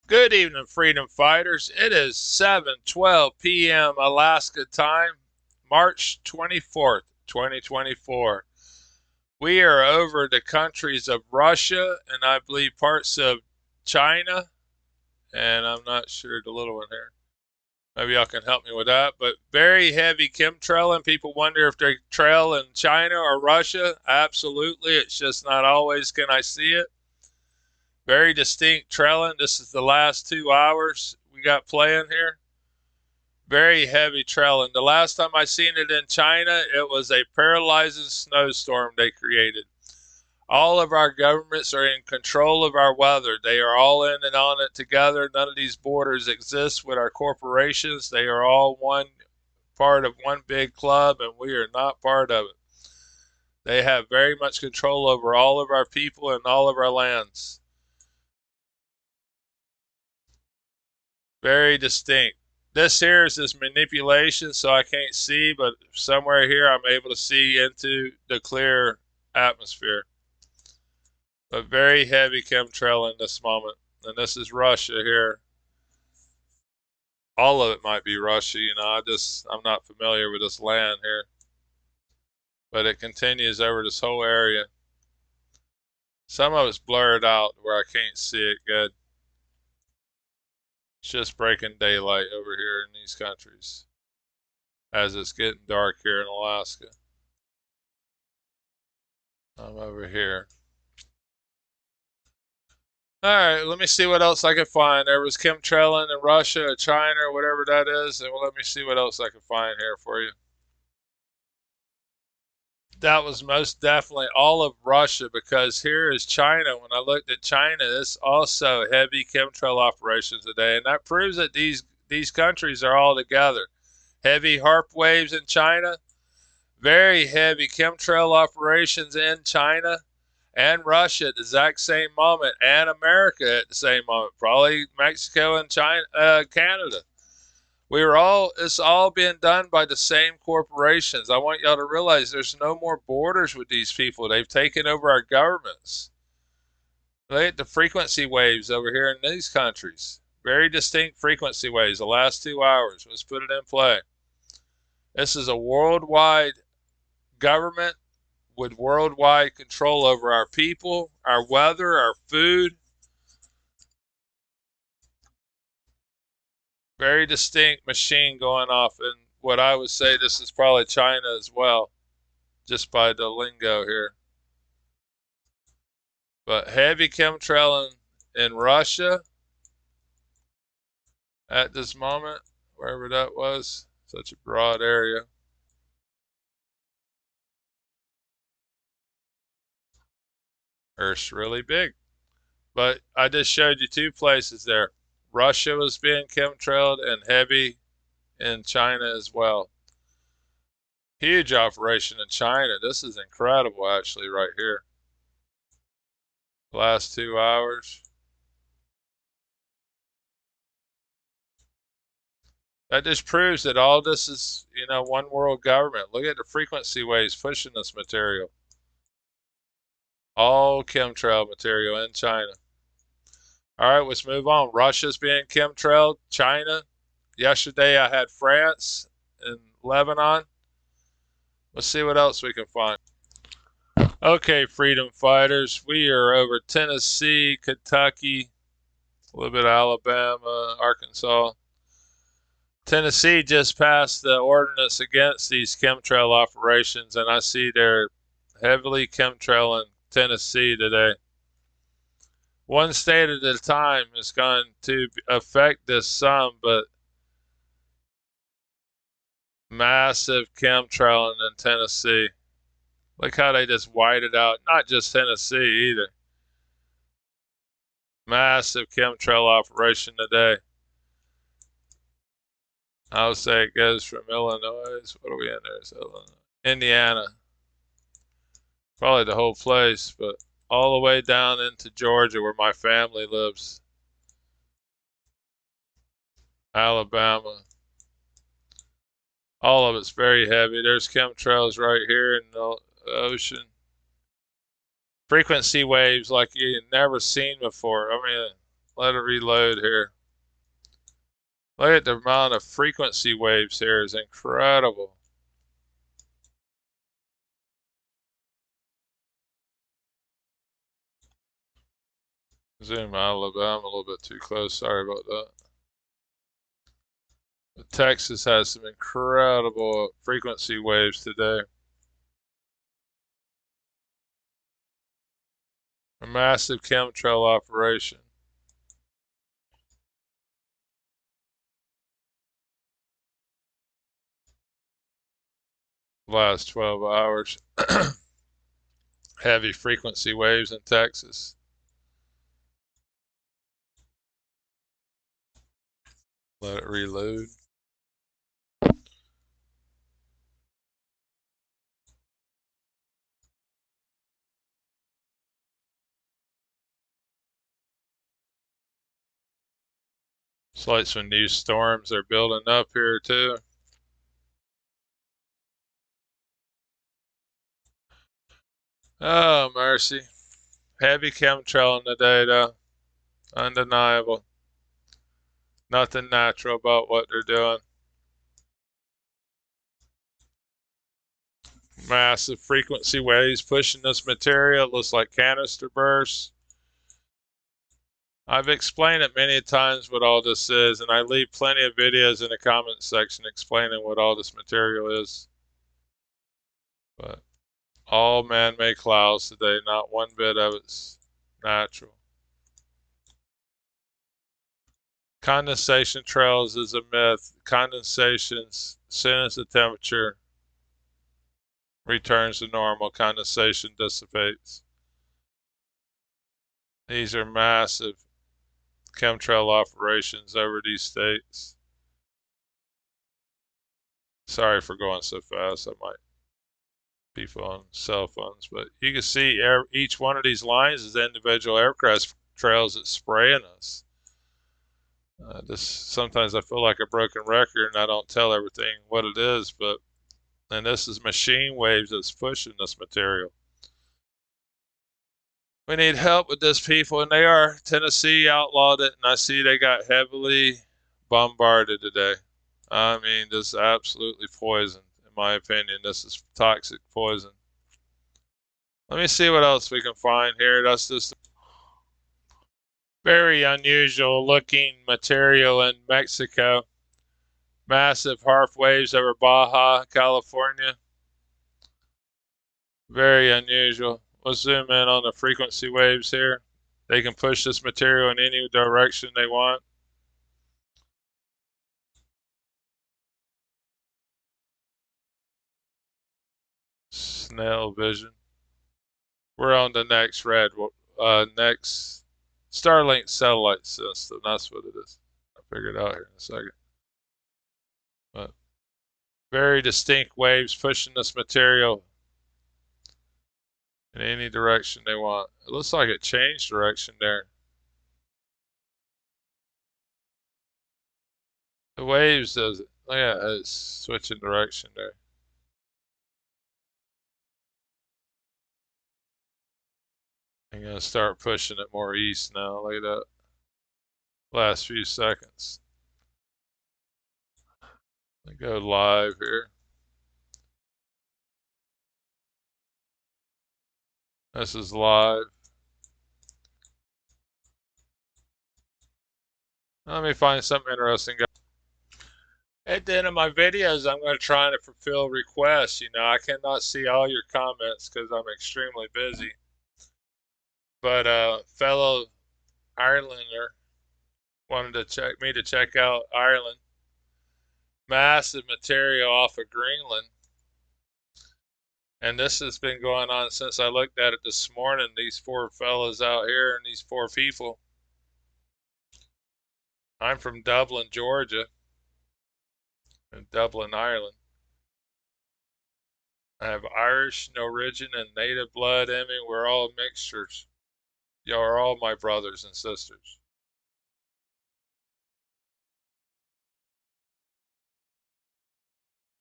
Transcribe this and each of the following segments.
Good evening, freedom fighters. It is 7:12 p.m. Alaska time, March 24th, 2024. We are over the countries of Russia and I believe parts of China, and I'm not sure the little one here. Maybe y'all can help me with that. But very heavy chemtrail, and people wonder if they trail in China or Russia. Absolutely. It's just not always can I see it. Very distinct trailing. This is the last 2 hours we got playing here. Very heavy trailing. The last time I seen it in China, it was a paralyzing snowstorm they created. All of our governments are in control of our weather. They are all in and on it together. None of these borders exist with our corporations. They are all one part of one big club, and we are not part of it. They have very much control over all of our people and all of our lands. Very distinct. This here is this manipulation, so I can't see, but somewhere here I'm able to see into the clear atmosphere. But very heavy chemtrail in this moment. And this is Russia here. All of it might be Russia, I'm not familiar with this land here. But it continues over this whole area. Some of it's blurred out where I can't see it good. It's just breaking daylight over here in these countries as it's getting dark here in Alaska. I'm over here. Alright, let me see what else I can find. There was chemtrailing in Russia or China or whatever that is, and let me see what else I can find here for you. That was most definitely all of Russia, because here is China. When I looked at China, it's also heavy chemtrail operations today, and that proves that these countries are all together. Heavy H.A.R.P waves in China, very heavy chemtrail operations in China and Russia at the exact same moment, and America at the same moment, probably Mexico and China, Canada. It's all being done by the same corporations. I want y'all to realize there's no more borders with these people. They've taken over our governments. Look at the frequency waves over here in these countries. Very distinct frequency waves the last 2 hours. Let's put it in play. This is a worldwide government with worldwide control over our people, our weather, our food. Very distinct machine going off, and what I would say this is probably China as well, just by the lingo here. But heavy chemtrail in Russia at this moment, wherever that was, such a broad area. Earth's really big. But I just showed you two places there. Russia was being chemtrailed and heavy in China as well. Huge operation in China. This is incredible actually right here. Last 2 hours. That just proves that all this is, one world government. Look at the frequency waves pushing this material. All chemtrail material in China. All right, let's move on. Russia's being chemtrailed. China. Yesterday I had France and Lebanon. Let's see what else we can find. Okay, freedom fighters. We are over Tennessee, Kentucky, a little bit of Alabama, Arkansas. Tennessee just passed the ordinance against these chemtrail operations, and I see they're heavily chemtrailing Tennessee today. One state at a time is going to affect this some, but massive chemtrailing in Tennessee. Look how they just whited out, not just Tennessee either. Massive chemtrail operation today. I would say it goes from Illinois. What are we in there? Indiana. Probably the whole place, but all the way down into Georgia where my family lives. Alabama. All of it's very heavy. There's chemtrails right here in the ocean. Frequency waves like you've never seen before. I mean, Let it reload here. Look at the amount of frequency waves here is incredible. Zoom out a little bit. I'm a little bit too close. Sorry about that. But Texas has some incredible frequency waves today. A massive chemtrail operation. Last 12 hours. Heavy frequency waves in Texas. Let it reload. It's like some new storms are building up here too. Oh, mercy. Heavy chemtrail in the data. Undeniable. Nothing natural about what they're doing. Massive frequency waves pushing this material. It looks like canister bursts. I've explained it many times what all this is, and I leave plenty of videos in the comment section explaining what all this material is. But all man-made clouds today, not one bit of it's natural. Condensation trails is a myth. Condensations, as soon as the temperature returns to normal, condensation dissipates. These are massive chemtrail operations over these states. Sorry for going so fast. I might be on cell phones, but you can see each one of these lines is individual aircraft trails that's spraying us. Sometimes I feel like a broken record and I don't tell everything what it is, and this is machine waves that's pushing this material. We need help with this, people, and they are. Tennessee outlawed it, and I see they got heavily bombarded today. I mean, this is absolutely poison, in my opinion. This is toxic poison. Let me see what else we can find here. That's just very unusual looking material in Mexico. Massive H.A.A.R.P waves over Baja, California. Very unusual. Let's zoom in on the frequency waves here. They can push this material in any direction they want. Snail vision. We're on the next next Starlink satellite system. That's what it is. I'll figure it out here in a second. But very distinct waves pushing this material in any direction they want. It looks like it changed direction there. The waves does it. Look at it. It's switching direction there. I'm gonna start pushing it more east now. Look at that. Last few seconds. I go live here. This is live. Let me find something interesting. At the end of my videos, I'm going to try to fulfill requests. You know, I cannot see all your comments because I'm extremely busy. But fellow Irelander wanted to check out Ireland. Massive material off of Greenland. And this has been going on since I looked at it this morning. These four fellas out here and these four people. I'm from Dublin, Georgia, and Dublin, Ireland. I have Irish origin and native blood in me. We're all mixtures. Y'all are all my brothers and sisters.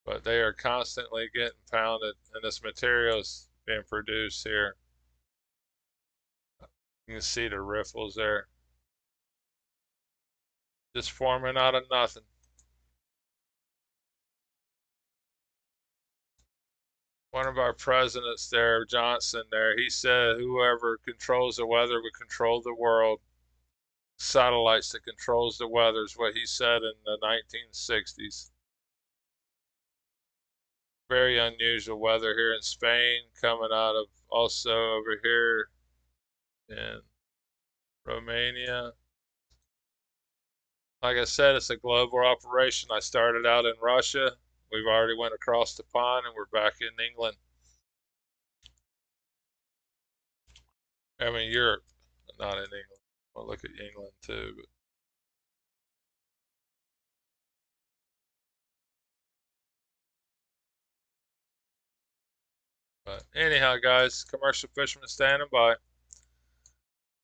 But they are constantly getting pounded, and this material is being produced here. You can see the riffles there. Just forming out of nothing. One of our presidents there, Johnson there, he said whoever controls the weather would control the world. Satellites that controls the weather is what he said in the 1960s. Very unusual weather here in Spain, coming out of also over here in Romania. Like I said, it's a global operation. I started out in Russia. We've already went across the pond and we're back in England. I mean Europe, not in England. We'll look at England too, but anyhow, guys, commercial fishermen standing by.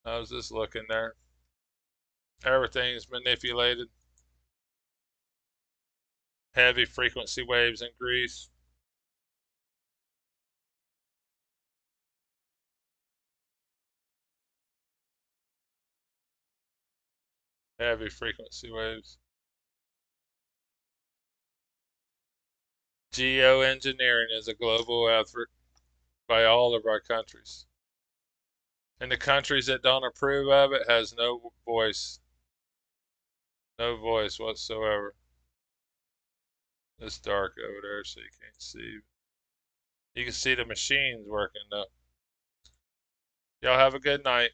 I was just looking there. Everything's manipulated. Heavy frequency waves in Greece. Heavy frequency waves. Geoengineering is a global effort by all of our countries. And the countries that don't approve of it has no voice. No voice whatsoever. It's dark over there so you can't see. You can see the machines working though. Y'all have a good night.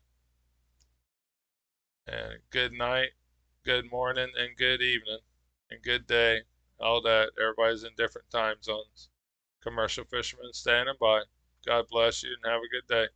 And good night, good morning, and good evening, and good day. All that. Everybody's in different time zones. Commercial fishermen standing by. God bless you and have a good day.